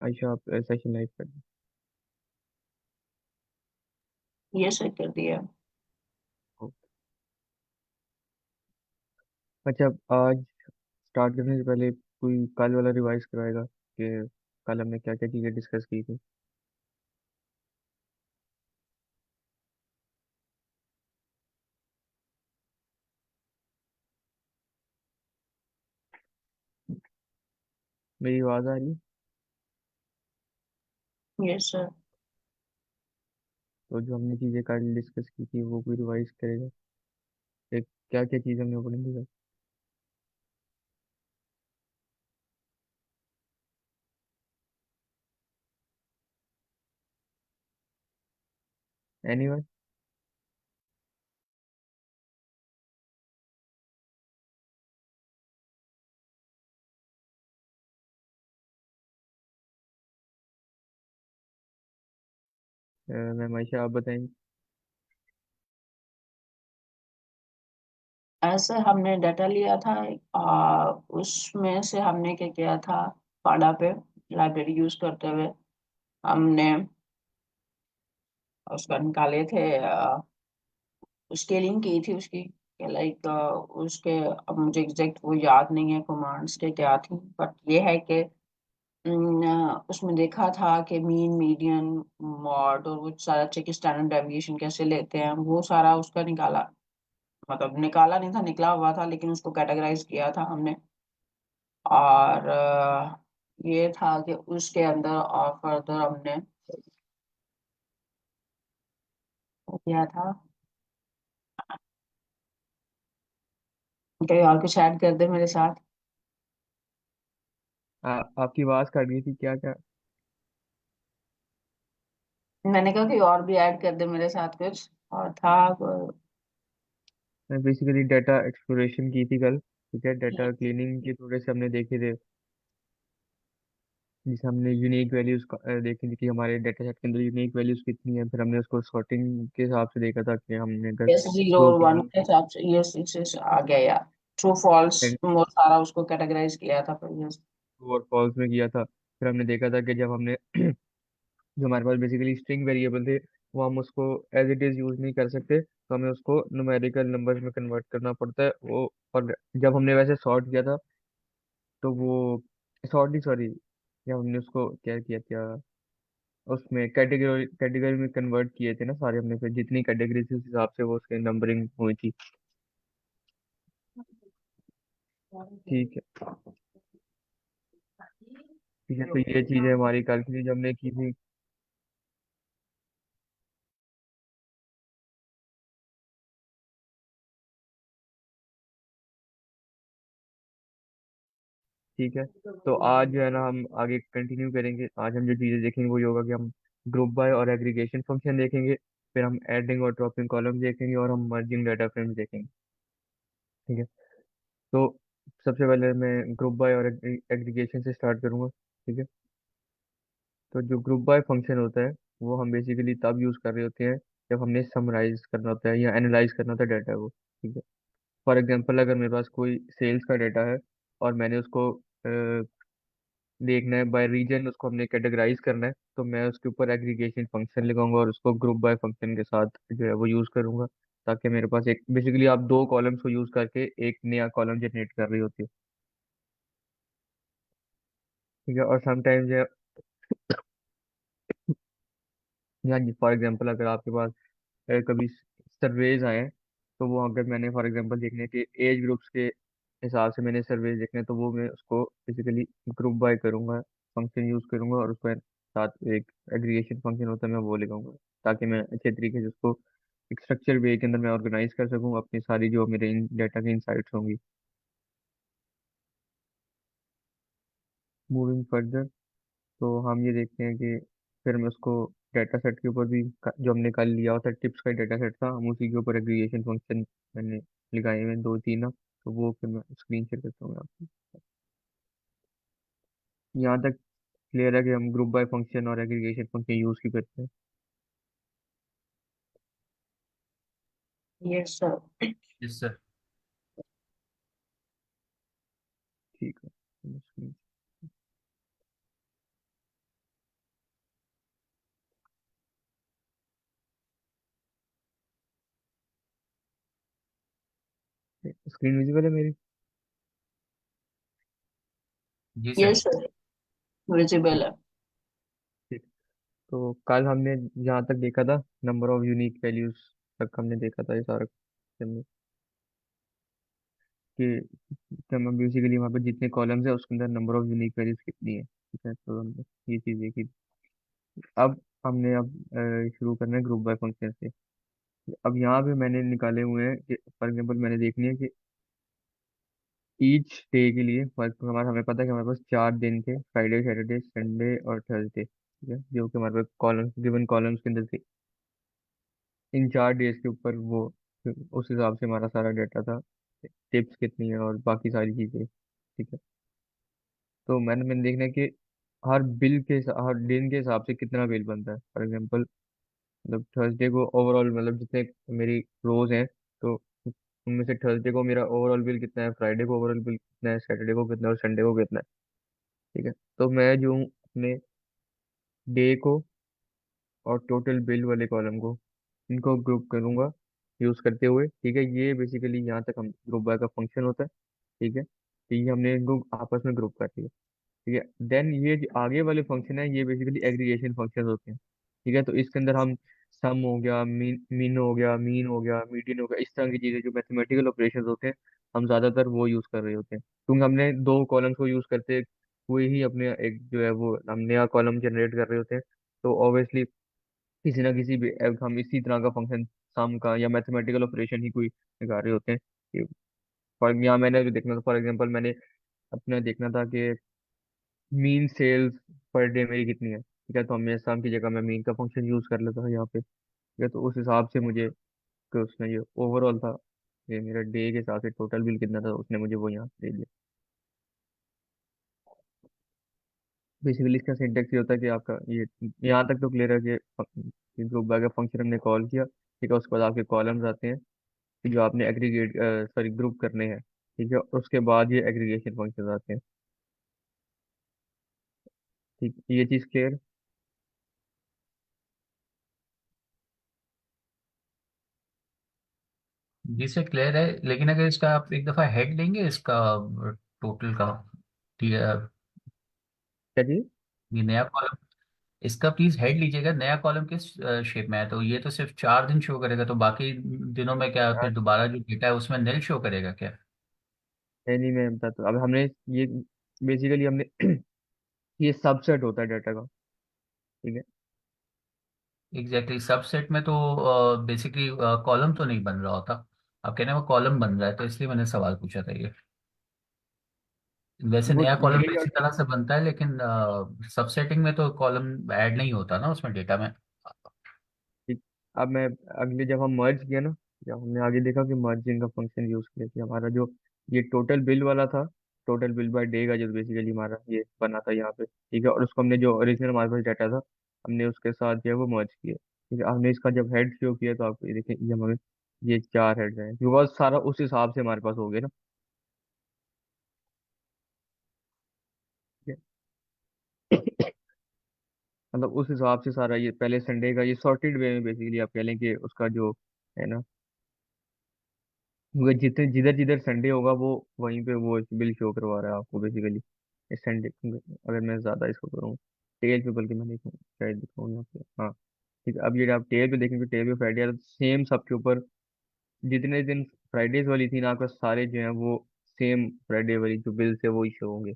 आयशा, आप session live कर दो। ये सर कर दिया। अच्छा, आज स्टार्ट करने से पहले कोई कल वाला रिवाइज कराएगा कि कल हमने क्या क्या चीज़ें डिस्कस की थी। मेरी आवाज़ आ रही है? ये सर। तो जो हमने चीज़ें कल डिस्कस की थी वो कोई रिवाइज करेगा। एक क्या क्या चीज़ हमने पढ़ी थी? एनीवन? मैम आयशा, आप बताएंगे। ऐसे हमने डाटा लिया था। उसमें से हमने क्या किया था, पाडा पे लाइब्रेरी यूज करते हुए हमने उसका निकाले थे। स्केलिंग की थी उसकी, लाइक उसके, अब मुझे एग्जैक्ट वो याद नहीं है कमांड्स के क्या थी, बट ये है कि उसमें देखा था कि मीन मीडियन मॉड और वो सारा चेक स्टैंडर्ड डेविएशन कैसे लेते हैं, वो सारा उसका निकाला। मतलब निकाला नहीं था, निकला हुआ था, लेकिन उसको कैटेगराइज किया था हमने। और ये था कि उसके अंदर और फर्दर हमने वो किया था। कहीं और कुछ ऐड कर दे मेरे साथ। आपकी आवाज़ कट गई थी, क्या क्या? मैंने कहा कि और भी ऐड कर दे मेरे साथ कुछ और था। मैं बेसिकली डाटा एक्सप्लोरेशन की थी कल। ठीक है, डाटा क्लीनिंग के थोड़े से हमने देखे थे। जिसे हमने यूनिक वैल्यूज देखी थी कि हमारे डाटा सेट के अंदर यूनिक वैल्यूज कितनी है। फिर हमने उसको सॉर्टिंग के हिसाब से देखा था कि हमने अगर यस, जीरो दो और वन कॉलम के हिसाब से, यस यस यस, आ गया यार। ट्रू फॉल्स वो सारा उसको कैटेगराइज किया था फिर, यस। ट्रू और फॉल्स में किया था। फिर हमने देखा था कि जब हमने जो हमारे पास बेसिकली स्ट्रिंग वेरिएबल थे, वो हम उसको एज इट इज यूज नहीं कर सकते, तो हमें उसको न्यूमेरिकल नंबर्स में कन्वर्ट करना पड़ता है वो। और जब हमने वैसे सॉर्ट किया था तो वो सॉर्ट नहीं, सॉरी, जब हमने उसको क्या किया था, उसमें कैटेगरी कैटेगरी में कन्वर्ट किए थे ना सारे हमने, फिर जितनी कैटेगरी थी उस हिसाब से वो उसके नंबरिंग हुई थी। ठीक है। ठीक है, तो ये चीज़ें हमारी कल की जो हमने की थी। ठीक है, तो आज जो है ना हम आगे कंटिन्यू करेंगे। आज हम जो चीज़ें देखेंगे वो ये होगा कि हम ग्रुप बाय और एग्रीगेशन फंक्शन देखेंगे। फिर हम एडिंग और ड्रॉपिंग कॉलम देखेंगे और हम मर्जिंग डाटा फ्रेम्स देखेंगे। ठीक है, तो सबसे पहले मैं ग्रुप बाय और एग्रीगेशन से स्टार्ट करूंगा। ठीक है, तो जो ग्रुप बाय फंक्शन होता है वो हम बेसिकली तब यूज़ कर रहे होते हैं जब हमने समराइज करना होता है या एनालाइज करना होता है डाटा को। ठीक है, फॉर एग्जांपल अगर मेरे पास कोई सेल्स का डाटा है और मैंने उसको देखना है बाय रीजन, उसको हमने कैटेगराइज करना है, तो मैं उसके ऊपर एग्रीगेशन फंक्शन लगाऊंगा और उसको ग्रुप बाय फंक्शन के साथ जो है वो यूज़ करूंगा, ताकि मेरे पास एक बेसिकली आप दो कॉलम्स को यूज़ करके एक नया कॉलम जनरेट कर रही होती है। ठीक है, और समटाइम्स हाँ जी, फॉर एग्जांपल अगर आपके पास कभी सर्वेज आए हैं, तो वो अगर मैंने फॉर एग्जांपल देखने के एज ग्रुप्स के हिसाब से मैंने सर्वेज देखने हैं, तो वो मैं उसको बेसिकली ग्रुप बाय करूंगा, फंक्शन यूज करूंगा और उसके साथ एक एग्रीगेशन फंक्शन होता है मैं वो लगाऊंगा, ताकि मैं अच्छे तरीके से उसको एक स्ट्रक्चर वे के अंदर मैं ऑर्गेनाइज कर सकूँ अपनी सारी जो मेरे इन डाटा की इनसाइट्स होंगी। मूविंग फर्दर, तो हम ये देखते हैं कि फिर मैं उसको डाटा सेट के ऊपर भी जो हमने कल लिया हुआ था टिप्स का डाटा सेट था, हम उसी के ऊपर एग्रीगेशन फंक्शन मैंने लगाए हुए हैं दो तीन ना, तो वो फिर मैं स्क्रीन शेयर करता हूँ आपको। यहाँ तक क्लियर है कि हम ग्रुप बाय फंक्शन और एग्रीगेशन फंक्शन यूज क्यों करते हैं? Yes sir. Yes sir. ठीक है। स्क्रीन विजिबल है मेरी? जी ये सर। सर विजिबल ठीक। है। ठीक। तो कल हमने जहाँ तक देखा था, नंबर ऑफ यूनिक वैल्यूज तक हमने देखा था ये सारा, हमने कि हम बेसिकली वहाँ पे जितने कॉलम्स है उसके अंदर नंबर ऑफ यूनिक वैल्यूज कितनी है। ठीक है, तो हमने ये चीज़ देखी। अब शुरू करना है ग्रुप बाय फंक्शन से। अब यहाँ पे मैंने निकाले हुए हैं कि फॉर एग्जांपल मैंने देखनी है कि ईच डे के लिए हमारा, हमें पता है कि हमारे पास 4 दिन थे, फ्राइडे सैटरडे संडे और थर्सडे। ठीक है, जो कि हमारे पास कॉलम्स, गिवन कॉलम्स के अंदर थे। इन 4 डेज के ऊपर वो, उस हिसाब से हमारा सारा डाटा था, टिप्स कितनी है और बाकी सारी चीज़ें। ठीक है, तो मैंने देखना है कि हर दिन के हिसाब से कितना बिल बनता है। फॉर एग्जांपल मतलब थर्सडे को ओवरऑल, मतलब जितने मेरी रोज हैं, तो उनमें से थर्सडे को मेरा ओवरऑल बिल कितना है, फ्राइडे को ओवरऑल बिल कितना है, सैटरडे को कितना है और संडे को कितना है। ठीक है, तो मैं जो हूँ अपने डे को और टोटल बिल वाले कॉलम को, इनको ग्रुप करूंगा यूज करते हुए। ठीक है, ये बेसिकली यहाँ तक हम ग्रुप बाय का फंक्शन होता है। ठीक है, तो ये हमने इनको आपस में ग्रुप कर दिया। ठीक है, देन ये जो आगे वाले फंक्शन है ये बेसिकली एग्रीगेशन फंक्शन होते हैं। ठीक है, तो इसके अंदर हम सम हो गया, मीन हो गया, मीन हो गया, मीडियन हो गया, इस तरह की चीजें जो मैथमेटिकल ऑपरेशंस होते हैं, हम ज्यादातर वो यूज कर रहे होते हैं, क्योंकि हमने दो कॉलम्स को यूज करते हुए ही अपने एक जो है वो हम नया कॉलम जनरेट कर रहे होते हैं। तो ऑब्वियसली किसी ना किसी भी हम इसी तरह का फंक्शन, सम का या मैथमेटिकल ऑपरेशन ही कोई निकाल रहे होते हैं कि फॉर यहाँ मैंने जो देखना था, फॉर एग्जांपल मैंने अपने देखना था कि मीन सेल्स पर डे मेरी कितनी है। ठीक है, तो हमने सम की जगह मैं मीन का फंक्शन यूज कर लेता था यहाँ पे। ठीक है, तो उस हिसाब से मुझे कि उसने ये ओवरऑल था, ये मेरा डे के हिसाब से टोटल बिल कितना था, उसने मुझे वो यहाँ दे दिया। बेसिकली इसका सिंटेक्स ये होता है कि आपका ये, यहाँ तक तो क्लियर है कि ग्रुप बाय का फंक्शन हमने कॉल किया। ठीक है, उसके बाद आपके कॉलम्स आते हैं कि जो आपने एग्रीगेट, सॉरी ग्रुप करने हैं। ठीक है, और उसके बाद ये एग्रीगेशन फंक्शन आते हैं। ठीक, ये चीज़ क्लियर? जी सर क्लियर है, लेकिन अगर इसका आप एक दफ़ा हेड लेंगे इसका टोटल का, ठीक है, क्या चीज़? ये नया कॉलम, इसका प्लीज हेड लीजिएगा, नया कॉलम किस शेप में है, तो ये तो सिर्फ 4 दिन शो करेगा, तो बाकी दिनों में क्या यार फिर दोबारा जो डेटा है उसमें निल शो करेगा क्या? है नहीं, मैं बताता हूँ। अब हमने ये बेसिकली हमने ये सबसेट होता है डाटा का। ठीक है। एग्जैक्टली सबसेट में तो बेसिकली कॉलम तो नहीं बन रहा होता, आप कह रहे हैं वो कॉलम बन रहा है, तो इसलिए मैंने सवाल पूछा था ये। वैसे वो नया कॉलम तो यही, इसी तरह से बनता है, लेकिन सबसेटिंग में तो कॉलम ऐड नहीं होता ना उसमें डेटा में। ठीक। अब मैं अगले, जब हम मर्ज किया ना, जब हमने आगे देखा कि मर्जिंग का फंक्शन यूज किया कि हमारा जो ये टोटल बिल वाला था, टोटल बिल बाय डे का जो बेसिकली हमारा ये बना था यहाँ पे। ठीक है, और उसको हमने जो ओरिजिनल हमारे पास डाटा था, हमने उसके साथ जो है वो मर्ज किया। ठीक है, हमने इसका जब हेड शो किया तो आपको ये देखें, ये हमें ये 4 हेड्स हैं, बिकॉज सारा उस हिसाब से हमारे पास हो गया ना। ठीक है। मतलब उस हिसाब से सारा ये पहले संडे का ये सॉर्टेड वे में बेसिकली आप कह लें कि उसका जो है ना, वो जितने जिधर जिधर संडे होगा वो वहीं पे वो बिल शो करवा रहा है आपको बेसिकली। इस संडे, अगर मैं ज्यादा इसको करूँ टेल पे, बल्कि मैं देखूँ शायद दिखाऊँ यहाँ पे, हाँ। ठीक है, अब ये आप टेल पे देखेंगे, टेल पे फ्राइडे सेम सबके ऊपर, जितने दिन फ्राइडेज वाली थी ना आपका, सारे जो है वो सेम फ्राइडे वाली जो बिल है वो ही शो होंगे।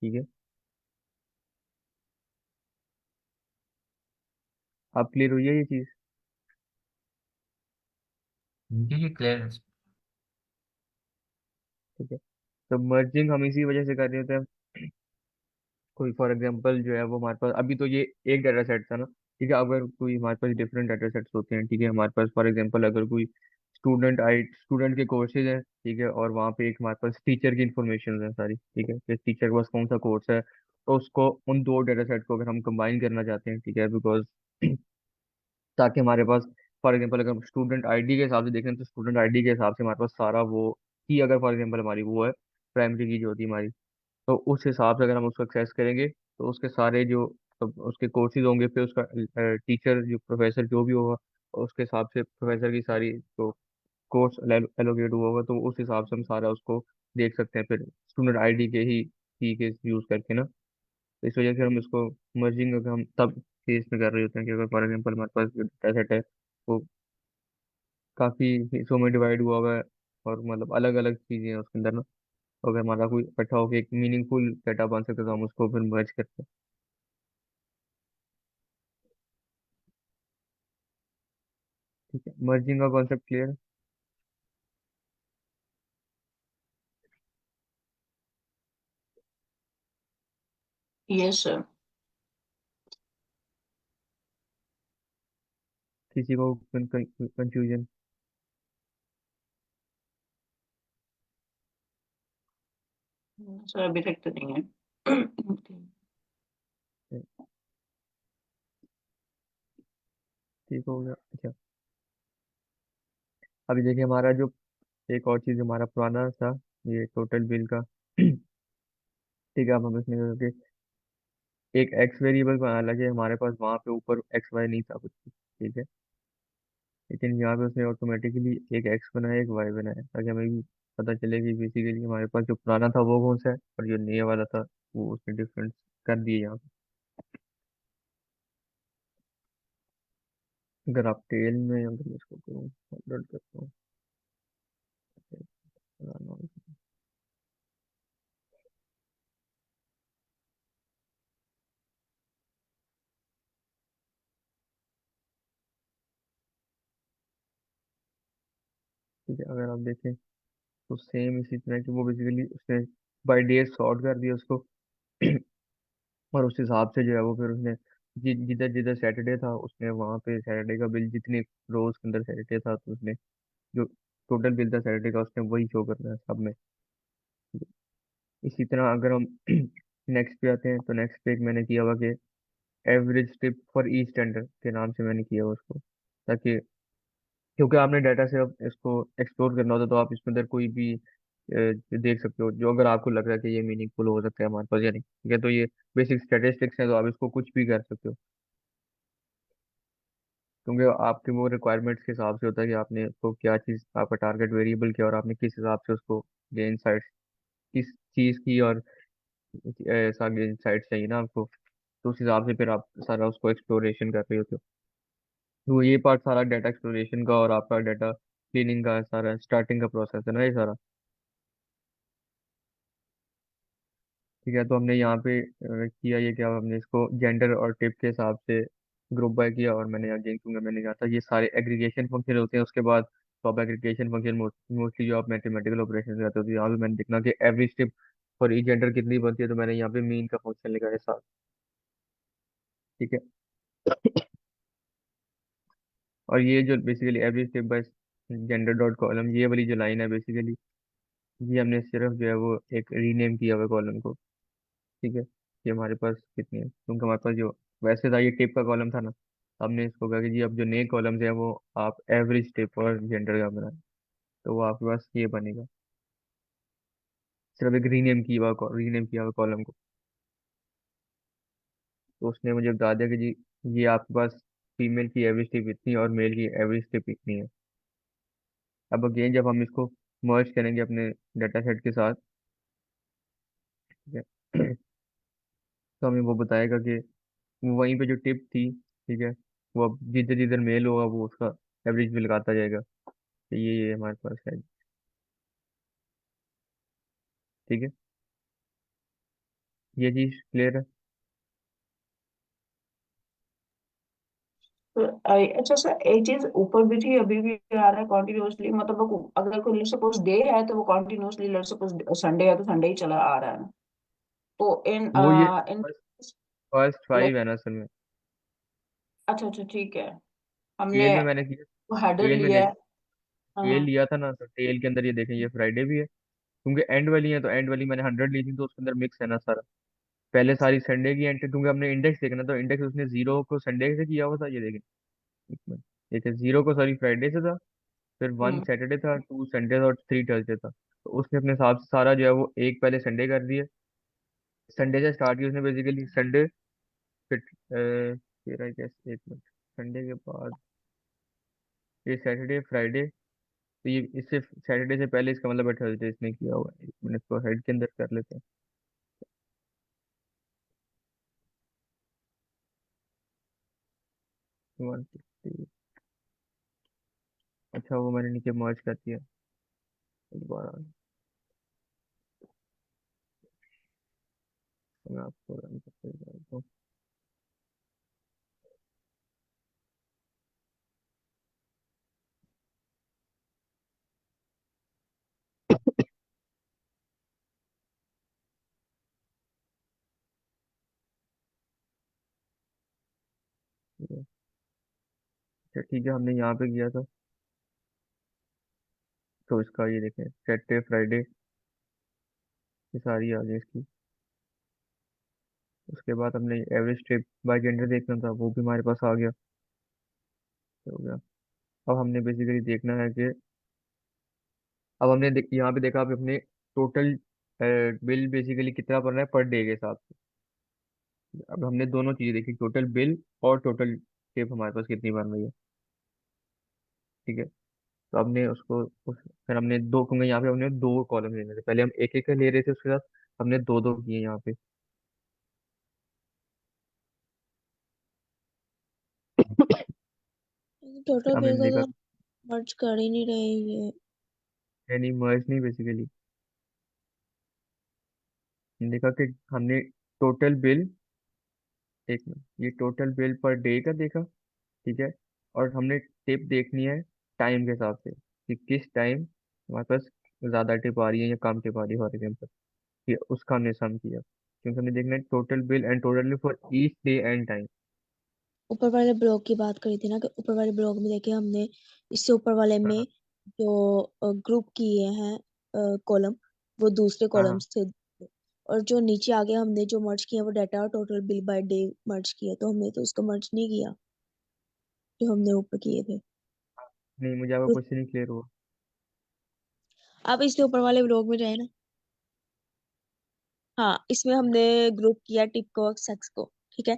ठीक है, आप क्लियर हुई है ये चीज़? जी जी क्लियर है। ठीक है, तो मर्जिंग हम इसी वजह से कर रहे होते हैं। कोई फॉर एग्जांपल जो है वो हमारे पास अभी तो ये एक डाटा सेट था ना। ठीक है, अगर कोई हमारे पास डिफरेंट डाटा सेट्स होते हैं, ठीक है, हमारे पास फॉर एग्जांपल अगर कोई स्टूडेंट के कोर्सेज हैं, ठीक है, और वहाँ पे एक हमारे पास टीचर की इन्फॉर्मेशन है सारी। ठीक है, कि टीचर के पास कौन सा कोर्स है, तो उसको उन दो डाटा सेट को अगर हम कंबाइन करना चाहते हैं, ठीक है, बिकॉज ताकि हमारे पास फॉर एग्जांपल अगर स्टूडेंट आईडी के हिसाब से देखें, तो स्टूडेंट आईडी के हिसाब से हमारे पास सारा वो की, अगर फॉर एग्जांपल हमारी वो है प्राइमरी की जो होती है हमारी, तो उस हिसाब से अगर हम उसको एक्सेस करेंगे तो उसके सारे जो, तो उसके कोर्सेज होंगे, फिर उसका टीचर जो प्रोफेसर जो भी होगा, उसके हिसाब से प्रोफेसर की सारी जो कोर्स एलोकेट हुआ होगा, तो उस हिसाब से हम सारा उसको देख सकते हैं फिर स्टूडेंट आईडी के ही की के यूज करके ना। तो इस वजह से हम इसको मर्जिंग अगर हम तब केस में कर रहे होते हैं कि अगर फॉर एग्जाम्पल हमारे पास जो डेटा सेट है वो काफी हिस्सों में डिवाइड हुआ हुआ है, और मतलब अलग अलग चीजें हैं उसके अंदर ना। तो अगर हमारा कोई इकट्ठा होकर एक मीनिंगफुल डेटा बन सकता है तो हम उसको फिर मर्ज करते हैं। ठीक है, मर्जिंग का कॉन्सेप्ट क्लियर है? Yes sir. किसी को कंफ्यूजन? सर अभी तक तो नहीं है। ठीक हो गया, अच्छा। अभी देखिए हमारा जो एक और चीज हमारा पुराना था, ये टोटल बिल का। ठीक है, अब हम इसमें करके एक एक्स वेरिएबल को हालांकि हमारे पास वहाँ पे ऊपर एक्स वाई नहीं था कुछ भी, ठीक है। लेकिन यहाँ पे उसने ऑटोमेटिकली एक एक्स बनाया एक वाई बनाया, ताकि हमें भी पता चले कि बेसिकली हमारे पास जो पुराना था वो कौन सा है और जो नया वाला था वो उसने डिफरेंस कर दिए यहाँ पे। अगर आप टेल में अगर मैं इसको करूँ अपलोड करता हूँ, ठीक है, अगर आप देखें तो सेम इसी तरह की वो बेसिकली उसने बाय डेज सॉर्ट कर दिया उसको। और उस हिसाब से जो है वो फिर उसने जिधर जिधर सैटरडे था उसने वहाँ पे सैटरडे का बिल जितने रोज के अंदर सैटरडे था तो उसने जो टोटल बिल था सैटरडे का उसने वही शो करना है सब में। इसी तरह अगर हम नेक्स्ट पे आते हैं तो नेक्स्ट पे एक मैंने किया हुआ कि average tip for each tender के नाम से मैंने किया हुआ उसको, ताकि क्योंकि आपने डाटा से अब इसको एक्सप्लोर करना होता है तो आप इसमें अंदर कोई भी देख सकते हो जो अगर आपको लग रहा है कि ये मीनिंगफुल हो सकता है हमारे पास या नहीं, ठीक है। तो ये बेसिक स्टैटिस्टिक्स है तो आप इसको कुछ भी कर सकते हो, क्योंकि आपके वो रिक्वायरमेंट्स के हिसाब से होता है कि आपने उसको क्या चीज़ आपका टारगेट वेरिएबल क्या और आपने किस हिसाब से उसको गेन साइट्स किस चीज़ की और ऐसा गेन साइट्स चाहिए ना आपको, तो उस हिसाब से फिर आप सारा उसको एक्सप्लोरेशन कर रहे होते हो। तो ये पार्ट सारा डाटा एक्सप्लोरेशन का और आपका डाटा क्लीनिंग का सारा स्टार्टिंग का प्रोसेस है ना ये सारा। ठीक है, तो हमने यहाँ पे किया ये क्या, हमने इसको जेंडर और टिप के हिसाब से ग्रुप बाय किया, और मैंने यहाँ क्योंकि मैंने कहा था ये सारे एग्रीगेशन फंक्शन होते हैं उसके बाद। तो अब एग्रीगेशन फंक्शन मोस्टली जो आप मैथमेटिकल ऑपरेशन करते हो तो यहाँ पे मैंने देखना कि average tip for E gender कितनी बनती है, तो मैंने यहाँ पे मीन का फंक्शन लिखा है साथ। ठीक है। और ये जो basically average tip by gender dot column, ये वाली जो लाइन है बेसिकली ये हमने सिर्फ जो है वो एक रीनेम किया हुआ कॉलम को। ठीक है, ये हमारे पास कितनी है क्योंकि हमारे पास जो वैसे था ये टिप का कॉलम था ना, हमने इसको कहा कि जी अब जो नए कॉलम्स हैं वो आप एवरेज टिप और जेंडर का बनाए, तो वो आपके पास ये बनेगा सिर्फ एक रीनेम किया हुआ कॉलम को। तो उसने मुझे बता दिया कि जी ये आपके पास फीमेल की एवरेज टिप इतनी है और मेल की एवरेज टिप इतनी है। अब अगेन जब हम इसको मर्ज करेंगे अपने डाटा सेट के साथ, ठीक है, तो हमें वो बताएगा कि वहीं पे जो टिप थी, ठीक है, वो अब जिधर जिधर मेल होगा वो उसका एवरेज भी लगाता जाएगा। तो ये हमारे पास है। ठीक है, ये चीज क्लियर है? अच्छा सर, एक चीज ऊपर भी थी अभी भी आ रहा है कॉन्टिन्यूसली, मतलब अगर कोई सपोज डे है तो वो कॉन्टिन्यूसली, लेट सपोज संडे है तो संडे ही चला आ रहा है। तो इन वो ये in first first like, five है ना असल में। अच्छा अच्छा ठीक है। हमने टेल में मैंने किया, वो हेडर टेल में लिया देख, है। टेल हाँ। लिया था ना तो टेल के अंदर ये देखें ये फ्राइडे भी है, क्योंकि एंड वाली है तो एंड वाली मैंने 100 ली थी तो उसके अंदर मिक्स है ना सारा। पहले सारी संडे की एंट्री, क्योंकि हमने इंडेक्स देखना तो इंडेक्स उसने जीरो को संडे से किया हुआ था, ये देखें एक मिनट, देखिए जीरो को सॉरी फ्राइडे से था, फिर वन हम्म सैटरडे था, टू संडे था और थ्री थर्सडे था। तो उसने अपने हिसाब से सारा जो है वो एक पहले संडे कर दिया, संडे से स्टार्ट किया उसने बेसिकली संडे, फिर फिर आई गेस एक मिनट, संडे के बाद ये सैटरडे फ्राइडे तो ये इससे सैटरडे से पहले इसका मतलब थर्सडे इसने किया हुआ है, 1 मिनट को हेड के अंदर कर लेते हैं। 150। अच्छा वो मैंने नीचे मर्ज कर दिया दोबारा। तो मैं आपको रन करते जाता हूँ। अच्छा ठीक है, हमने यहाँ पे किया था। तो इसका ये देखें, सैटरडे फ्राइडे ये सारी आ गई इसकी। उसके बाद हमने एवरेज ट्रिप बाय जेंडर देखना था, वो भी हमारे पास आ गया। हो गया। अब हमने बेसिकली देखना है कि अब हमने यहाँ पे देखा, अब अपने टोटल बिल बेसिकली कितना बन रहा है पर डे के हिसाब से। अब हमने दोनों चीजें देखी, टोटल बिल और टोटल टिप हमारे पास कितनी बन रही है। ठीक है। तो हमने फिर हमने दो, क्योंकि यहाँ पे हमने दो कॉलम लेने थे, पहले हम एक एक ले रहे थे, उसके साथ हमने दो दो किए यहाँ पे। टोटल हमने बिल को देखा, तो मर्ज कर ही नहीं रहे ये। यानी मर्ज नहीं बेसिकली, देखा कि हमने टोटल बिल, एक मिनट, ये टोटल बिल पर डे का देखा। ठीक है। और हमने टिप देखनी है टाइम के हिसाब से, कि किस टाइम हमारे पास ज्यादा टिप आ रही है या कम टिप आ रही है फॉर एग्जाम्पल। ठीक है, उसका हमने सम किया, क्योंकि हमने देखना है total bill and total bill for each day and time. ऊपर वाले ब्लॉक की बात करी थी ना, कि ऊपर वाले ब्लॉक में देखे हमने, इससे ऊपर वाले में हाँ जो ग्रुप किए हैं कॉलम, वो दूसरे हाँ हाँ। कॉलम्स थे। और जो नीचे आगे हमने जो मर्ज किया वो डाटा और टोटल बिल बाय डे मर्ज किया, तो हमने तो उसको मर्ज नहीं किया जो हमने ऊपर किए थे। नहीं, मुझे आपका तो क्वेश्चन नहीं क्लियर हुआ। आप इससे ऊपर वाले ब्लॉक में जाए ना। हाँ, इसमें हमने ग्रुप किया टिप को और सेक्स को। ठीक है।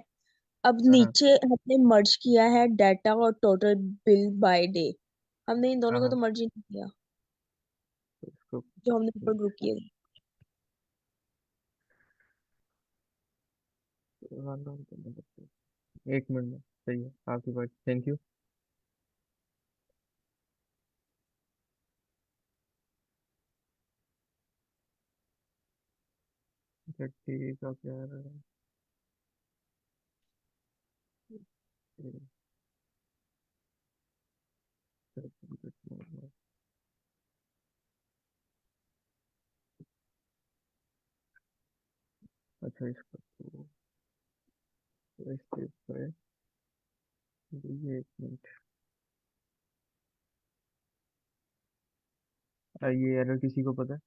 अब हाँ हाँ नीचे हमने मर्ज किया है डाटा और टोटल बिल बाय डे। हमने इन दोनों हाँ को तो हाँ। मर्ज ही नहीं किया तो इसको जो हमने ऊपर ग्रुप किए थे। एक मिनट में सही है आपकी बात, थैंक यू। थर्टी का क्या है? अच्छा इसका तो इस पेज पर है। ये एक मिनट, ये एरर किसी को पता है?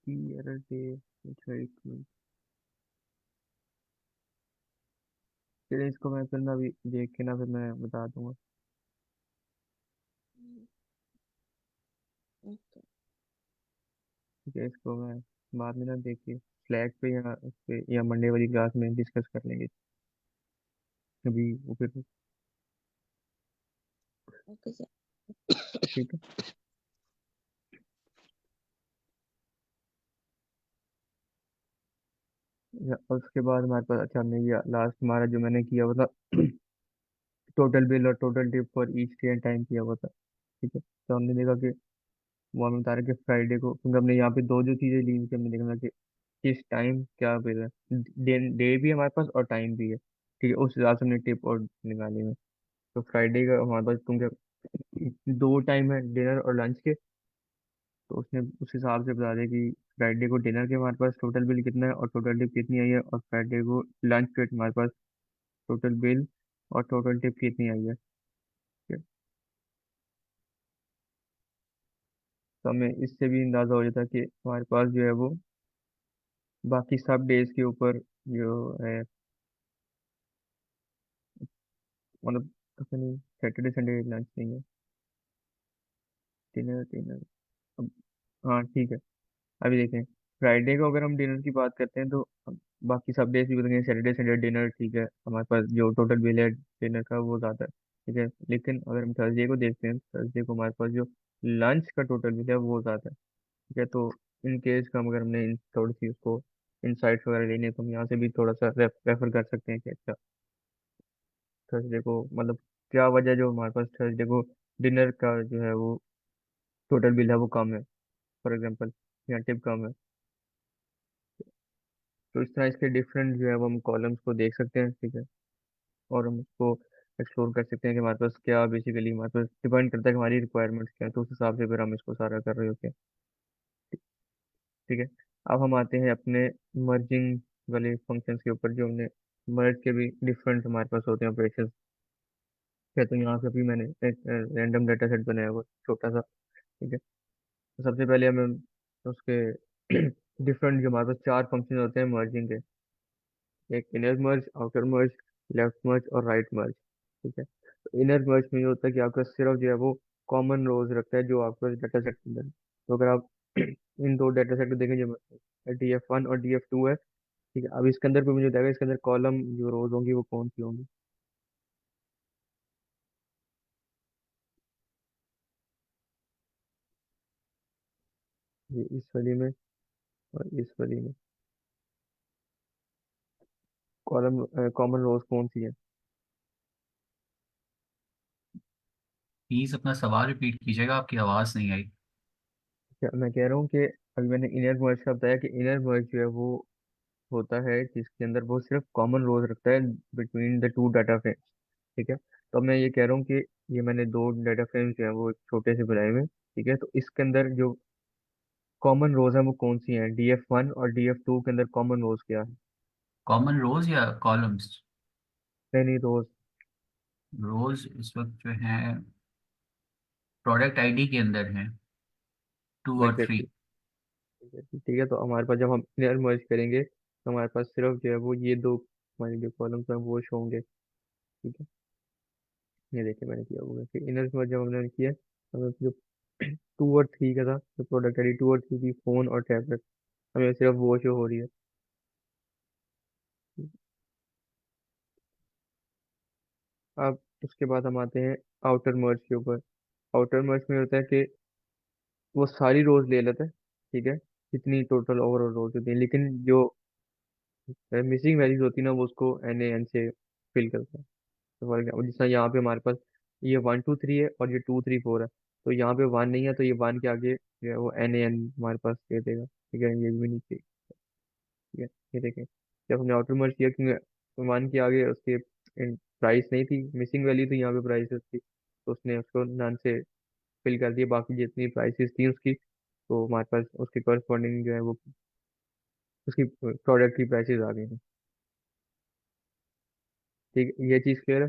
की एरर पे, अच्छा एक मिनट, चलिए इसको मैं फिर ना अभी देख के ना फिर मैं बता दूंगा। ओके। ठीक है, इसको मैं बाद में ना देख के स्लैक पे या उस पे या मंडे वाली क्लास में डिस्कस कर लेंगे। अभी वो फिर ओके सर। ठीक है। और उसके बाद हमारे पास, अच्छा हमने ये लास्ट हमारा जो मैंने किया हुआ था टोटल बिल और total tip for each day and time किया हुआ था। ठीक है। तो हमने देखा कि वो हमें बता रहे कि फ्राइडे को, क्योंकि हमने यहाँ पे दो जो चीज़ें ली थी, हमने देखना कि किस टाइम क्या बिल है, डे डे भी है हमारे पास और टाइम भी है। ठीक है, उस हिसाब से हमने टिप और निकाली है। तो फ्राइडे का हमारे पास, क्योंकि दो टाइम है डिनर और लंच के, तो उसने उस हिसाब से बता दिया कि फ्राइडे को डिनर के हमारे पास टोटल बिल कितना है और टोटल टिप कितनी आई है, और फ्राइडे को लंच पे हमारे पास टोटल बिल और टोटल टिप कितनी आई है। ठीक है। तो हमें इससे भी अंदाजा हो जाता है कि हमारे पास जो है वो बाकी सब डेज के ऊपर जो है, मतलब पता नहीं, सैटरडे संडे लंच नहीं है, डिनर डिनर। अब हाँ ठीक है, अभी देखें फ्राइडे को अगर हम डिनर की बात करते हैं तो बाकी सब डेज भी बताएंगे, सैटरडे संडे डिनर ठीक है, हमारे पास जो टोटल बिल है डिनर का वो ज़्यादा है, ठीक है। लेकिन अगर हम थर्सडे को देखते हैं, थर्सडे को हमारे पास जो लंच का टोटल बिल है वो ज़्यादा है, ठीक है। तो इन केस का अगर हमने थोड़ी सी उसको इंसाइट्स वगैरह लेने हैं, तो हम यहाँ से भी थोड़ा सा रेफर कर सकते हैं कि अच्छा थर्सडे को मतलब क्या वजह जो हमारे पास थर्सडे को डिनर का जो है वो टोटल बिल है वो कम है, फॉर एग्जांपल या टिप कम है। तो इस तरह इसके डिफरेंट जो है वो हम कॉलम्स को देख सकते हैं, ठीक है। और हम उसको एक्सप्लोर कर सकते हैं कि हमारे पास क्या बेसिकली हमारे पास डिपेंड करता है कि हमारी रिक्वायरमेंट्स क्या है, तो उस हिसाब से फिर हम इसको सारा कर रहे होते हैं, ठीक है। अब हम आते हैं अपने मर्जिंग वाले फंक्शंस के ऊपर, जो हमने मर्ज के भी डिफरेंट हमारे पास होते हैं ऑपरेशन है। तो यहाँ पे अभी मैंने एक रैंडम डाटा सेट बनाया हुआ छोटा सा, ठीक है। तो सबसे पहले हमें उसके डिफरेंट जो हमारे पास चार फंक्शन होते हैं मर्जिंग के, एक इनर मर्ज, आउटर मर्ज, लेफ्ट मर्ज और राइट मर्ज, ठीक है। तो इनर मर्ज में ये होता है कि आपका सिर्फ जो है वो कॉमन रोज रखता है जो आपका डाटा सेट के अंदर है। तो अगर आप इन दो डाटा सेट को देखें, जो DF1 और DF2 है, ठीक है। अब इसके अंदर भी मुझे बताएगा इसके अंदर कॉलम जो रोज होंगी वो कौन सी होंगी। ये इस वाली में और इस वाली में कॉलम कॉमन रोज कौन सी है। प्लीज अपना सवाल रिपीट कीजिएगा, आपकी आवाज़ नहीं आई। मैं कह रहा हूँ कि अभी मैंने इनर मर्ज का बताया कि इनर मर्ज जो है वो होता है जिसके अंदर वो सिर्फ कॉमन रोज रखता है between the two data frame, ठीक है। तो अब मैं ये कह रहा हूँ कि ये मैंने दो डाटा फ्रेम्स जो है वो छोटे से बनाए हुए हैं, ठीक है। तो इसके अंदर जो कॉमन रोज है वो कौन सी है, DF1 और DF2 के अंदर कॉमन रोज क्या है। कॉमन रोज या कॉलम्स? नहीं नहीं, रोज। रोज इस वक्त जो है प्रोडक्ट आईडी के अंदर है, 2 और 3। एग्जैक्टली, ठीक है। तो हमारे पास जब हम इनर मर्ज करेंगे तो हमारे पास सिर्फ जो है वो ये दो हमारे जो कॉलम्स हैं वो शो होंगे, ठीक है। ये देखिए मैंने किया होगा कि इनर मर्ज जब हमने किया तो हमें जो 2 और 3 का था, जो प्रोडक्ट आईडी 2 और 3 की, फोन और टैबलेट, हमें सिर्फ वो शो हो रही है। अब उसके बाद हम आते हैं आउटर मर्ज के ऊपर। आउटर मर्ज में होता है कि वो सारी रोज ले लेता है, ठीक है, जितनी टोटल ओवरऑल रोज होती है, लेकिन जो मिसिंग वैल्यूज होती है ना वो उसको NaN से फिल करता है। तो फॉर एग्जाम्पल जिस तरह यहाँ पे हमारे पास ये 1 2 3 है और ये 2 3 4 है, तो यहाँ पे वन नहीं है तो ये वन के आगे जो है वो NaN हमारे पास दे देगा, ठीक है। ये भी नीचे, ठीक है। ये देखें जब हमने आउटर मर्ज किया, क्योंकि वन के आगे उसके प्राइस नहीं थी, मिसिंग वैल्यू थी यहाँ पे प्राइसेस थी, तो उसने उसको नन से फिल कर दिया, बाकी जितनी प्राइसेस थी उसकी, तो हमारे पास उसके करस्पॉन्डिंग जो है वो उसकी प्रोडक्ट की प्राइसेस आ गई हैं, ठीक है। ये चीज़ क्लियर है,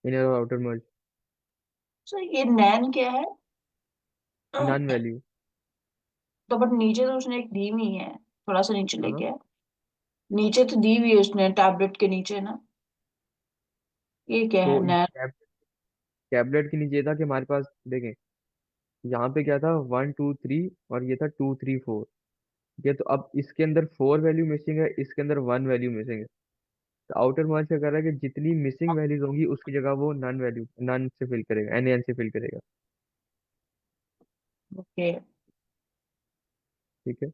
इनर और आउटर मर्ज। सर ये नैन क्या है? None value. तो बट नीचे तो उसने एक दी हुई है, थोड़ा सा नीचे हाँ, लेके आए। नीचे तो दी हुई है उसने टैबलेट के नीचे ना, ये क्या है तो नैन? टैबलेट के नीचे ये था कि हमारे पास देखें यहाँ पे क्या था 1 2 3 और ये था 2 3 4, ठीक है। तो अब इसके अंदर 4 वैल्यू मिसिंग है, इसके अंदर 1 वैल्यू मिसिंग है। तो आउटर मर्ज क्या कर रहा है कि जितनी मिसिंग वैल्यूज होंगी उसकी जगह वो नन से फिल करेगा, NaN से फिल करेगा, ओके। ठीक है।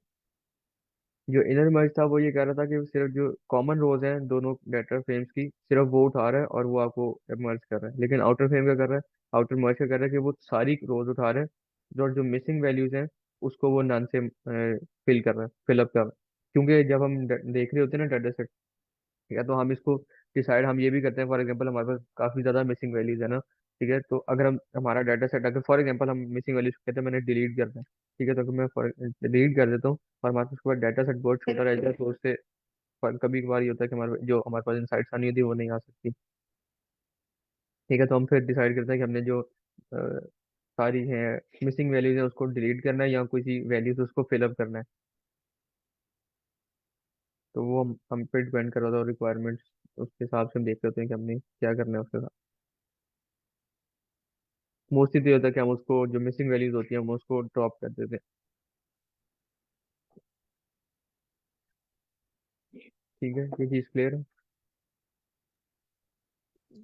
जो इनर मर्ज था वो ये कह रहा था कि वो सिर्फ जो कॉमन रोज हैं दोनों डाटा फ्रेम्स की सिर्फ वो उठा रहा है और वो आपको मर्ज कर रहा है, लेकिन आउटर फ्रेम क्या कर रहा है, आउटर मर्ज क्या कर रहा है कि वो सारी रोज उठा रहा है, जो मिसिंग वैल्यूज हैं उसको वो नन से फिल कर रहा है, फिलअप कर रहा है। क्योंकि जब हम देख रहे होते हैं ना डाटा सेट, या तो हम इसको डिसाइड हम ये भी करते हैं, फॉर एग्जांपल हमारे पास काफी ज्यादा मिसिंग वैल्यूज है ना, ठीक है। तो अगर हम हमारा डाटा सेट अगर फॉर एग्जांपल हम मिसिंग वैल्यूज कहते हैं मैंने डिलीट करना है, ठीक है। तो अगर मैं डिलीट कर देता हूँ और हमारे पास उसके बाद डाटा सेट बहुत छोटा रह जाता है, तो उससे कभी कभार ये होता है कि हमारे पास इंसाइट्स आनी होती है वो नहीं आ सकती, ठीक है। तो हम फिर डिसाइड करते हैं कि हमने जो सारी है मिसिंग वैल्यूज है उसको डिलीट करना है या किसी वैल्यूज उसको फिलअप करना है। तो वो हम पे डिपेंड कर रहा था रिक्वायरमेंट्स, उसके हिसाब से हम देख लेते हैं कि हमने क्या करना है उसके साथ। मोस्टली तो ये होता है कि हम उसको जो मिसिंग वैल्यूज होती है हम उसको ड्रॉप कर देते हैं। ठीक है, ये चीज़ क्लियर है।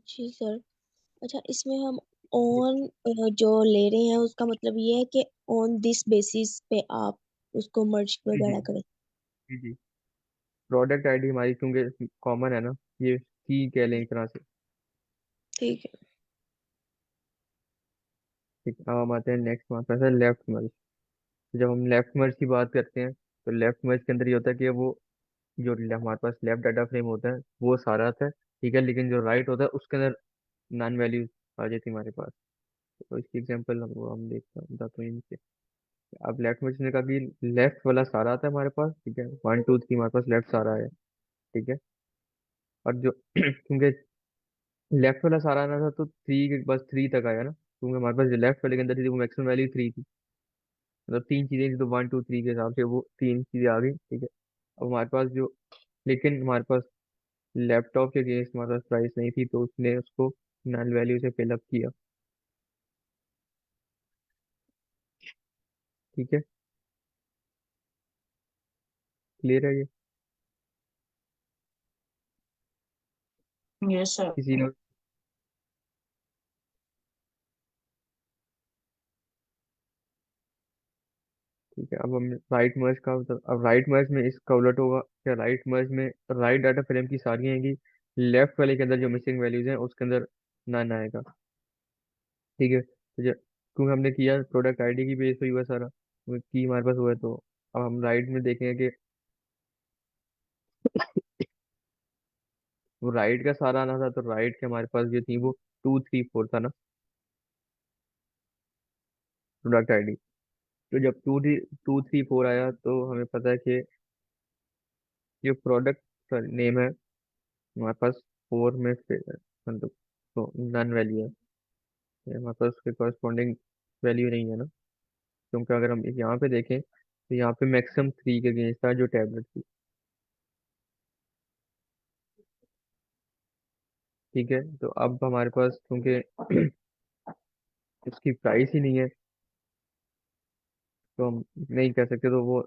जी सर। अच्छा, इसमें हम ऑन जो ले रहे हैं उसका मतलब ये है कि ऑन दिस बेसिस पे आप उसको मर्ज जी जी वगैरह करें। जी जी। प्रोडक्ट आईडी हमारी क्योंकि कॉमन है ना, ये सी कह लें एक तरह से। ठीक है। ठीक है, अब हम आते हैं नेक्स्ट हमारे पास है लेफ्ट मर्ज। जब हम लेफ्ट मर्ज की बात करते हैं तो लेफ्ट मर्ज के अंदर ये होता है कि वो जो हमारे पास लेफ्ट डाटा फ्रेम होता है वो सारा आता है, ठीक है, लेकिन जो राइट होता है उसके अंदर नॉन वैल्यूज आ जाती है हमारे पास। तो इसकी एग्जांपल हम देखते हैं, बताते हैं इनसे। अब लेफ्ट मर्ज ने कहा कि लेफ्ट वाला सारा आता है हमारे पास, ठीक है, 1 2 3 हमारे पास लेफ्ट सारा है, ठीक है। और जो क्योंकि लेफ्ट वाला सारा आना था तो थ्री, बस थ्री तक आया ना, क्योंकि हमारे पास जो लेफ्ट वाले के अंदर थी वो मैक्सिमम वैल्यू थ्री थी। मतलब तीन चीजें थी तो 1 2 3 के हिसाब से वो तीन चीजें आ गई, ठीक है। अब हमारे पास जो, लेकिन हमारे पास लैपटॉप के अगेंस्ट हमारे पास प्राइस नहीं थी तो उसने उसको नल वैल्यू से फिलअप किया, ठीक है। क्लियर है ये? Yes sir. किसी ने? ठीक है, अब हम राइट मर्ज का अब राइट मर्ज में इसका उलट होगा क्या? राइट मर्ज में राइट डाटा फ्रेम की सारी आएंगी, लेफ्ट वाले के अंदर जो मिसिंग वैल्यूज हैं उसके अंदर नन आएगा, ठीक है। तो क्योंकि हमने किया प्रोडक्ट आईडी की बेस पे हुआ सारा, की हमारे पास हुआ है, तो अब हम राइट में देखेंगे कि वो राइट का सारा आना था, तो राइट के हमारे पास जो थी वो 2 3 4 था ना, प्रोडक्ट आईडी। तो जब 2 3 4 आया तो हमें पता है कि जो प्रोडक्ट नेम है हमारे पास फोर में मतलब तो नन वैल्यू है, ये हमारे पास उसके कॉरस्पॉन्डिंग वैल्यू नहीं है ना, क्योंकि अगर हम यहाँ पे देखें तो यहाँ पे मैक्सिमम थ्री के अगेंस्ट था जो टैबलेट थी, ठीक है। तो अब हमारे पास क्योंकि उसकी प्राइस ही नहीं है तो हम नहीं कह सकते, तो वो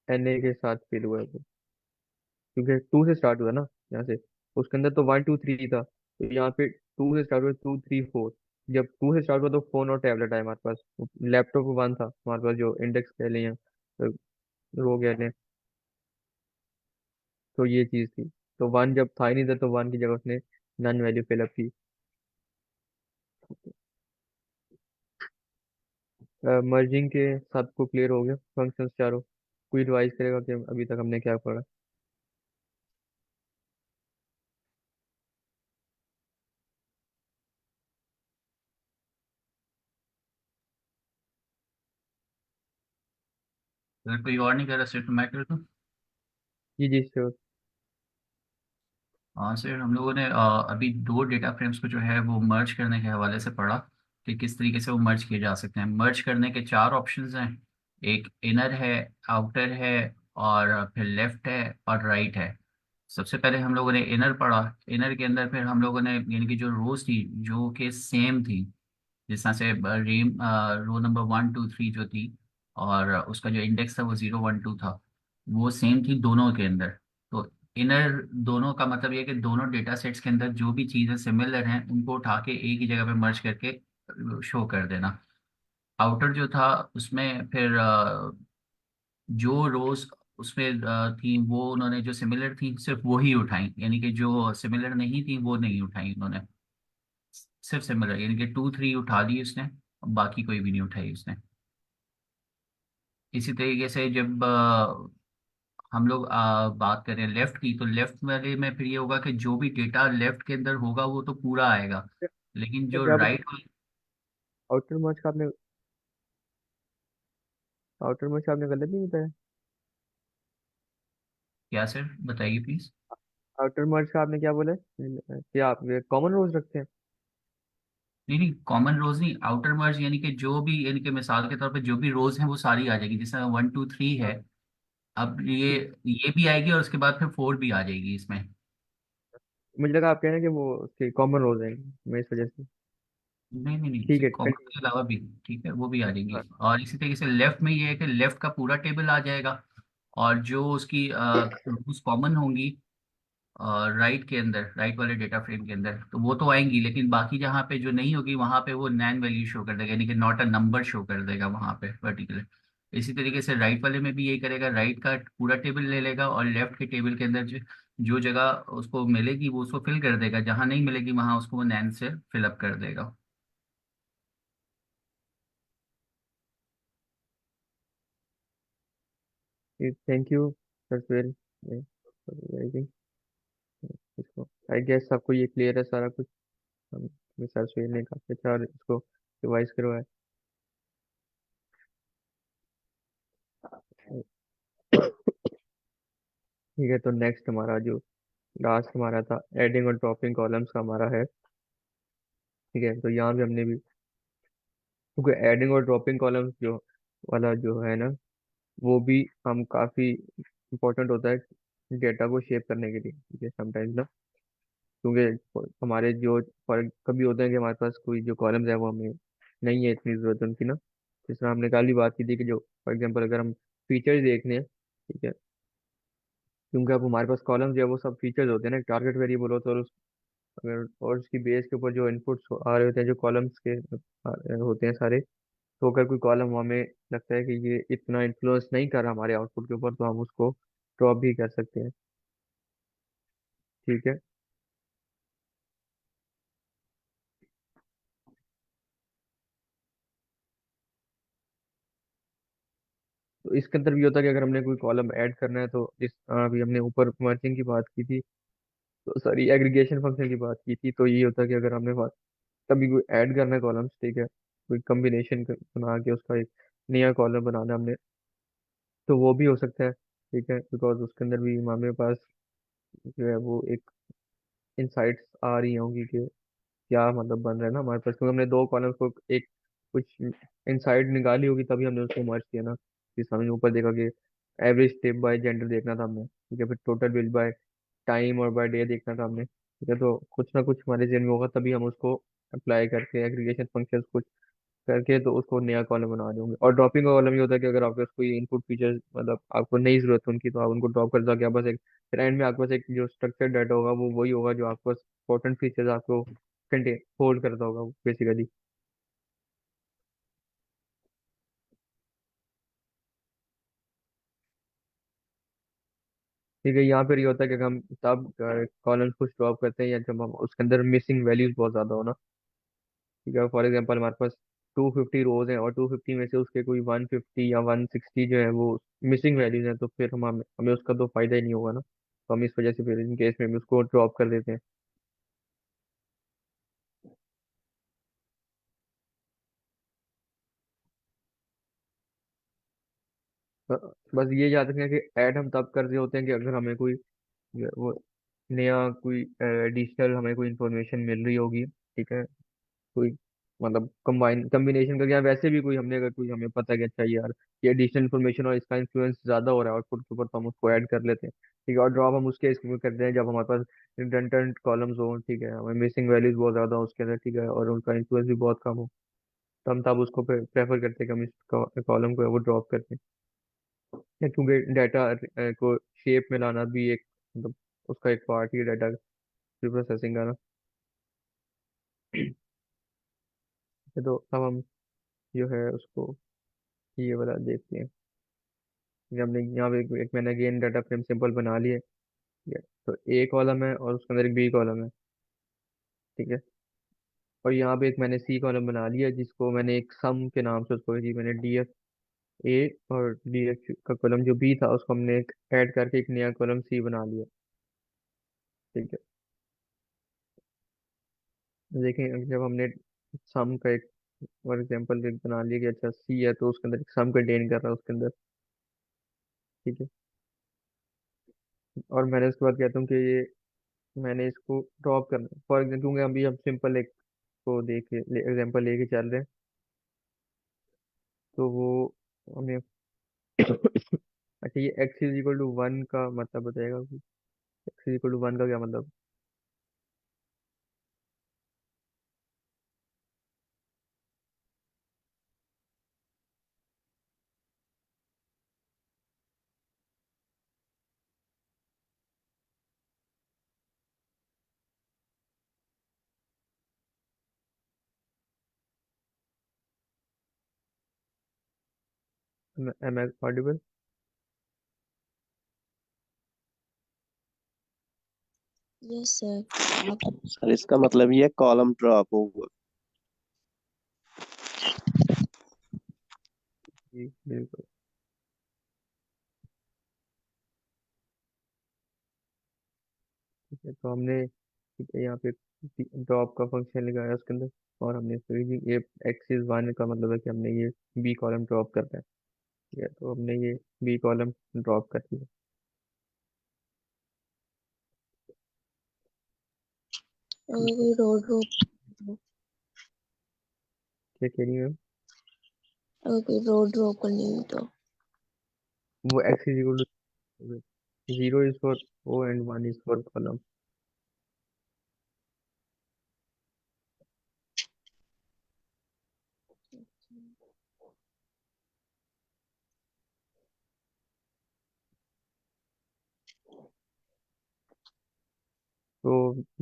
एन ए के साथ फेल हुआ है वो, क्योंकि टू से स्टार्ट हुआ ना यहाँ से। उसके अंदर तो 1 2 3 था, तो यहाँ पे टू से स्टार्ट हुआ, 2 3 4। जब टू से स्टार्ट हुआ तो फोन और टैबलेट आया हमारे पास, लैपटॉप वन था हमारे पास जो इंडेक्स कह लें या रो कह लें, तो ये चीज थी। तो वन जब था ही नहीं था तो वन की जगह उसने नन वैल्यू फिलअप की। मर्जिंग के साथ को क्लियर हो गया फंक्शंस चारों? कोई रिवाइज करेगा कि अभी तक हमने क्या पढ़ा? अगर कोई और नहीं कर रहा सिर्फ मैं कर दूं। जी जी श्योर। हाँ सर, हम लोगों ने अभी दो डेटा फ्रेम्स को जो है वो मर्ज करने के हवाले से पढ़ा कि किस तरीके से वो मर्ज किए जा सकते हैं। मर्ज करने के चार ऑप्शंस हैं। एक इनर है, आउटर है, और फिर लेफ्ट है और राइट है। सबसे पहले हम लोगों ने इनर पढ़ा। इनर के अंदर फिर हम लोगों ने यानी कि जो रोज थी जो कि सेम थी, जिस तरह से रो नंबर 1 2 3 जो थी, और उसका जो इंडेक्स था वो 0 1 2 था, वो सेम थी दोनों के अंदर। तो इनर दोनों का मतलब ये है कि दोनों डेटा सेट्स के अंदर जो भी चीज़ें सिमिलर हैं उनको उठा के एक ही जगह पे मर्ज करके शो कर देना। आउटर जो था उसमें फिर जो रोज उसमें थी वो उन्होंने जो सिमिलर थी सिर्फ वो ही उठाई, यानी कि जो सिमिलर नहीं थी वो नहीं उठाई उन्होंने। सिर्फ सिमिलर यानी कि 2 3 उठा ली उसने, बाकी कोई भी नहीं उठाई उसने। इसी तरीके से जब हम लोग बात करें लेफ्ट की, तो लेफ्ट वाले में फिर ये होगा कि जो भी डेटा लेफ्ट के अंदर होगा वो तो पूरा आएगा, लेकिन तो जो क्या राइट। आउटर मर्ज का आपने, आउटर मर्ज का आपने गलत नहीं बताया? क्या सर, बताइए प्लीज। आउटर मर्ज का आपने क्या बोला है? क्या आप कॉमन रोज रखते हैं? नहीं नहीं, कॉमन रोज नहीं, आउटर मर्ज यानी कि जो भी, यानी कि मिसाल के तौर पे जो भी रोज हैं वो सारी आ जाएगी, जैसे 1 2 3 है। अब ठीक। ये भी आएगी और उसके बाद फिर 4 भी आ जाएगी इसमें। मुझे लगा आप कह रहे हैं कि वो उसके कॉमन रोज हैं, मैं इस वजह से। नहीं नहीं नहीं, ठीक है सिर्फ कॉमन कंटिन्यू। के अलावा भी ठीक है, वो भी आ जाएंगी। हाँ। और इसी तरीके से लेफ्ट में ये है कि लेफ्ट का पूरा टेबल आ जाएगा, और जो उसकी रूज कॉमन होंगी राइट के अंदर, राइट वाले डेटा फ्रेम के अंदर, तो वो तो आएंगी, लेकिन बाकी जहाँ पे जो नहीं होगी वहाँ पे वो नैन वैल्यू शो कर देगा, यानी कि नॉट अ नंबर शो कर देगा वहाँ पे पर्टिकुलर। इसी तरीके से राइट वाले में भी यही करेगा, राइट का पूरा टेबल ले लेगा और लेफ्ट के टेबल के अंदर जो जगह उसको मिलेगी वो उसको फिल कर देगा, जहाँ नहीं मिलेगी वहाँ उसको वो नैन से फिलअप कर देगा। Thank you sir. इसको आई गेस आपको ये क्लियर है सारा कुछ। हम सर सुहेल ने काफी अच्छा इसको रिवाइज करवाया। ठीक है, तो नेक्स्ट हमारा जो लास्ट हमारा था एडिंग और ड्रॉपिंग कॉलम्स का हमारा है। ठीक है, तो यहाँ भी हमने भी, क्योंकि एडिंग और ड्रॉपिंग कॉलम्स जो वाला जो है ना, वो भी हम काफी इम्पोर्टेंट होता है डेटा को शेप करने के लिए। ठीक है, समटाइम्स ना, क्योंकि हमारे जो फॉर कभी होता है कि हमारे पास कोई जो कॉलम्स है वो हमें नहीं है इतनी जरूरत उनकी ना। जिस तरह हमने कल भी बात की थी कि जो फॉर एग्जांपल अगर हम फीचर्स देखने हैं, ठीक है, क्योंकि अब हमारे पास कॉलम्स जो है वो सब फीचर्स होते हैं ना, टारगेट वेरिएबल होता है, और अगर और उसकी बेस के ऊपर जो इनपुट्स आ रहे होते हैं जो कॉलम्स के होते हैं सारे, तो अगर कोई कॉलम हमें लगता है कि ये इतना इन्फ्लुएंस नहीं कर रहा हमारे आउटपुट के ऊपर, तो हम उसको ड्रॉप भी कर सकते हैं। ठीक है, तो इसके अंदर भी होता है कि अगर हमने कोई कॉलम ऐड करना है, तो इस अभी हमने ऊपर मर्जिंग की बात की थी, तो सॉरी एग्रीगेशन फंक्शन की बात की थी, तो ये होता है कि अगर हमने कभी कोई ऐड करना है कॉलम्स, ठीक है, कोई कम्बिनेशन बना के उसका एक नया कॉलम बनाना है हमने, तो वो भी हो सकता है। ठीक है, बिकॉज उसके अंदर भी हमारे पास जो है वो एक इंसाइट्स आ रही होंगी कि क्या मतलब बन रहा है ना हमारे पास, क्योंकि हमने दो कॉलम्स को एक कुछ इनसाइड निकाली होगी तभी हमने उसको मर्ज किया ना। जिस हमने ऊपर देखा कि एवरेज स्टेप बाय जेंडर देखना था हमने, ठीक है, फिर टोटल बिल बाय टाइम और बाय डे देखना था हमने, ठीक है, तो कुछ ना कुछ हमारे जेन में होगा तभी हम उसको अप्लाई करके एग्रीगेशन फंक्शंस कुछ करके तो उसको नया कॉलम बना देंगे। और ड्रॉपिंग का कॉलम ये होता है कि अगर आपके पास कोई इनपुट फीचर मतलब आपको नहीं जरूरत है उनकी, तो आप उनको ड्रॉप कर दो, क्या बस एक फिर एंड में आपके पास एक जो स्ट्रक्चर डाटा होगा वो वही होगा जो आपको इंपॉर्टेंट फीचर्स आपको कंटेन होल्ड करता होगा बेसिकली। ठीक है, यहाँ पर ये होता है कि हम तब कॉलम्स कुछ ड्रॉप करते हैं या जब हम उसके अंदर मिसिंग वैल्यूज बहुत ज्यादा हो ना। ठीक है, फॉर एग्जाम्पल हमारे पास 250 रोज हैं और 250 में से उसके कोई 150 या 160 जो है वो मिसिंग वैल्यूज हैं, तो फिर हमें हमें उसका तो फायदा ही नहीं होगा ना, तो हम इस वजह से फिर इन केस में भी उसको ड्रॉप कर देते हैं। बस ये याद रखना कि ऐड हम तब कर रहे होते हैं कि अगर हमें कोई वो नया कोई एडिशनल हमें कोई इन्फॉर्मेशन मिल रही होगी। ठीक है, कोई मतलब कम्बिनेशन करके, या वैसे भी कोई हमने अगर कोई हमें पता है कि अच्छा यार ये एडिशनल इन्फॉर्मेशन और इसका इन्फ्लुएंस ज्यादा हो रहा है आउटपुट के ऊपर, तो हम उसको ऐड कर लेते हैं। ठीक है, और ड्रॉप हम उसके इसमें करते हैं जब हमारे पास रिडंडेंट कॉलम्स हो, ठीक है, हमें मिसिंग वैल्यूज बहुत ज्यादा हो उसके अंदर, ठीक है, और उनका इन्फ्लुएंस भी बहुत कम हो, तो हम तब उसको प्रेफर करते हैं कि हम इस कॉलम को है वो ड्रॉप करते हैं। या क्योंकि डाटा को शेप में लाना भी एक मतलब उसका एक पार्ट ही डाटा प्रोसेसिंग का ना। तो अब हम जो है उसको ये वाला देखते हैं। ये हमने यहाँ पे एक मैंने अगेन डाटा फ्रेम सिंपल बना लिए, ठीक है, तो ए कॉलम है और उसके अंदर एक बी कॉलम है। ठीक है, और यहाँ पे एक मैंने सी कॉलम बना लिया जिसको मैंने एक सम के नाम से उसको जी मैंने डी एफ ए, और डी एफ का कॉलम जो बी था उसको हमने एक ऐड करके एक नया कॉलम सी बना लिया। ठीक है, देखें अब जब हमने सम का एक फॉर एग्जाम्पल एक बना लिया कि अच्छा सी है तो उसके अंदर एक सम कंटेन कर रहा है उसके अंदर। ठीक है, और मैंने उसके बाद कहता हूँ कि ये मैंने इसको ड्रॉप करना फॉर एग्जाम्पल, क्योंकि अभी हम सिंपल एक को देख एग्जाम्पल लेके चल रहे हैं, तो वो हमें अच्छा ये x is equal to one का मतलब बताएगा कि x is equal to one का क्या मतलब। Am I audible? Yes sir. आप सर इसका मतलब ये कॉलम ड्रॉप होगा। जी बिल्कुल। ठीक है, तो हमने ठीक है यहाँ पे ड्रॉप का फंक्शन लगाया उसके अंदर, और हमने फिर ये एक्सिस वन का मतलब है कि हमने ये बी कॉलम ड्रॉप करना है। ठीक है, तो हमने ये बी कॉलम ड्रॉप कर दिया। अगर कोई रो ड्रॉप क्या कह रही है? अगर कोई रो ड्रॉप करनी हो तो वो x is equal to 0 is for O and 1 is for column. तो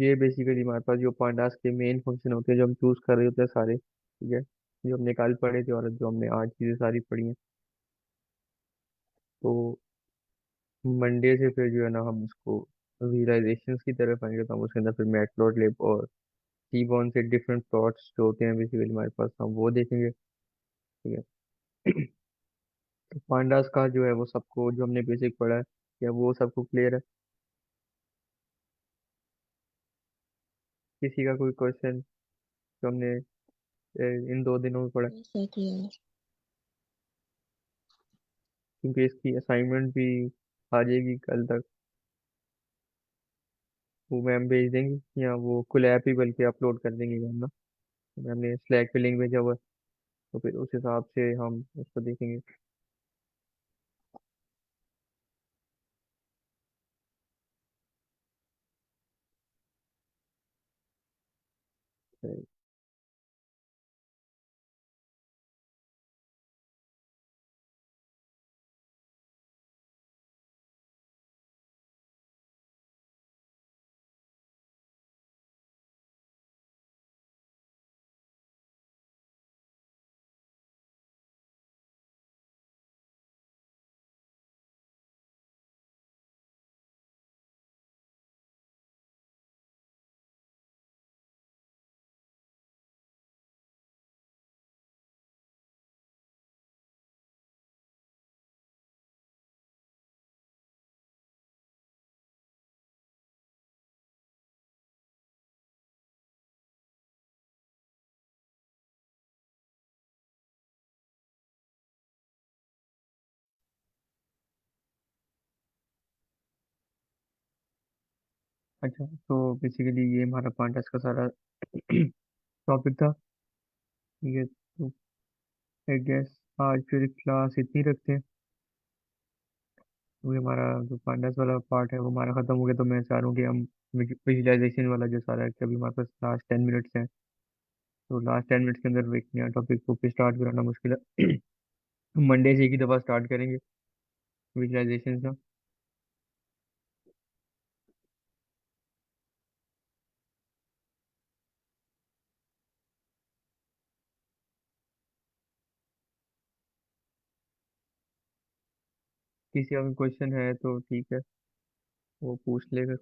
ये बेसिकली हमारे पास जो pandas के मेन फंक्शन होते हैं जो हम चूज कर रहे होते हैं सारे, ठीक है, जो हमने कल पढ़े थे और जो हमने आज चीजें सारी पढ़ी हैं। तो मंडे से फिर जो है ना हम उसको विजुअलाइजेशंस की तरफ आएंगे, तो हम उसके अंदर फिर मैटप्लॉटलिब और सीबॉन से डिफरेंट प्लॉट्स जो होते हैं बेसिकली हमारे पास, हम वो देखेंगे। ठीक है। तो पांडास का जो है वो सबको जो हमने बेसिक पढ़ा है, क्या वो सबको क्लियर है? किसी का कोई क्वेश्चन जो हमने इन 2 दिनों में पढ़ा है? Yes sir clear. क्योंकि इसकी असाइनमेंट भी आ जाएगी कल तक, वो मैम भेज देंगी, या वो कुल ऐप ही बल्कि अपलोड कर देंगी मैम ना। मैम ने स्लैक पे लिंक भेजा हुआ है, तो फिर उस हिसाब से हम उसको देखेंगे। अच्छा, तो बेसिकली ये हमारा पांडास का सारा टॉपिक था। ठीक है, तो आई गेस आज फिर क्लास इतनी रखते हैं, क्योंकि हमारा जो पांडास वाला पार्ट है वो हमारा खत्म हो गया। तो मैं चाह रहा हूँ कि हम विजुअलाइजेशन वाला जो सारा है कि अभी हमारे पास लास्ट 10 मिनट्स हैं, तो लास्ट 10 मिनट्स के अंदर एक नया टॉपिक को स्टार्ट कराना मुश्किल है। मंडे से एक ही दफ़ा स्टार्ट करेंगे विजुअलाइजेशन का। किसी का क्वेश्चन है तो ठीक है, वो पूछ लेगा।